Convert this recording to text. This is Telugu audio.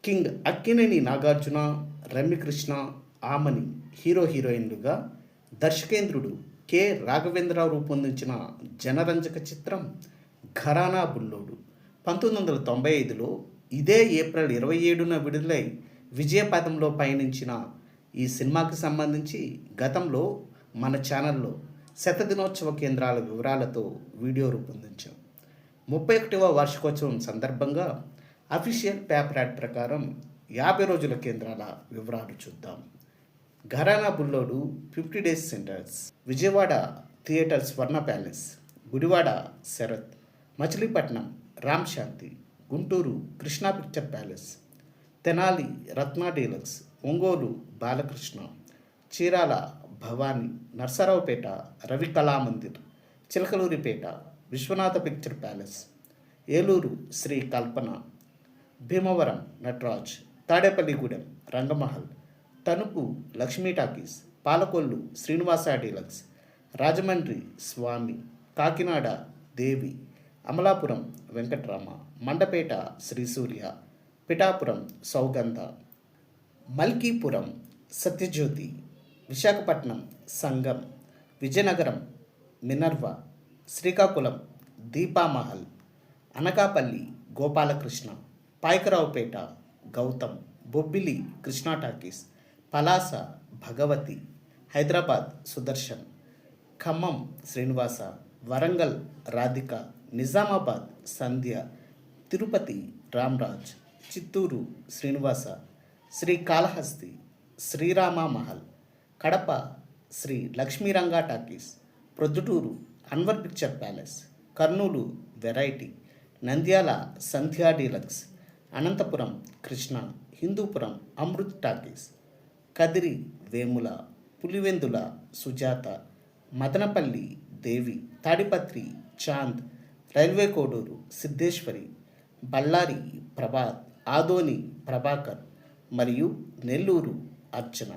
కింగ్ అక్కినేని నాగార్జున, రమ్యకృష్ణ, ఆమని హీరోయిన్లుగా దర్శకేంద్రుడు కె. రాఘవేంద్రరావు రూపొందించిన జనరంజక చిత్రం 'ఘరానా బుల్లోడు' 1995లో ఇదే ఏప్రిల్ 27న విడుదలై విజయపథంలో పయనించిన ఈ సినిమాకి సంబంధించి గతంలో మన ఛానల్లో శతదినోత్సవ కేంద్రాల వివరాలతో వీడియో రూపొందించాం. 31వ వార్షికోత్సవం సందర్భంగా అఫీషియల్ పేపర్ యాడ్ ప్రకారం 50 రోజుల కేంద్రాల వివరాలు చూద్దాం. Gharana Bullodu 50 days centres: Vijayawada theatre Swarna palace, Gudivada Sarath, Machilipatnam Ram Shanti, Guntur Krishna picture palace, Tenali Ratna deluxe, Ongole Balakrishna, Chirala Bhavani, Narasaraopet Ravi Kalamandir, Chilakaluripet Vishwanatha picture palace, Eluru Sri Kalpana, Bhimavaram Nataraj, Tadepalligudem Rangamahal, Tanuku Lakshmi talkies, Palakollu Srinivasa deluxe, Rajahmundry Swamy, Kakinada Devi, Amalapuram Venkatrama, Mandapeta Srisurya, Pithapuram Sougandha, Malkipuram Satyajyothi, Visakhapatnam Sangam, Vizianagaram Minerva, Srikakulam Deepamahal, Anakapalli Gopalakrishna, Payakaraopeta Gautam, Bobbili Krishna talkies, Palasa Bhagavathi, Hyderabad Sudarshan, Khammam Srinivasa, Warangal Radhika, Nizamabad Sandhya, Tirupati Ramraj, Chittoor Srinivasa, Srikalahasti Srirama Mahal, Kadapa Sri Lakshmiranga talkies, Proddatur Anwar picture palace, Kurnool variety, Nandyal Sandhya deluxe, Anantapur Krishna, Hindupur Amrit talkies, Kadiri Vemula, Pulivendula Sujatha, Madanapalle Devi, Tadipatri Chand, railway Koduru Siddheshwari, Bellary Prabhat, Adoni Prabhakar మరియు నెల్లూరు అర్చన.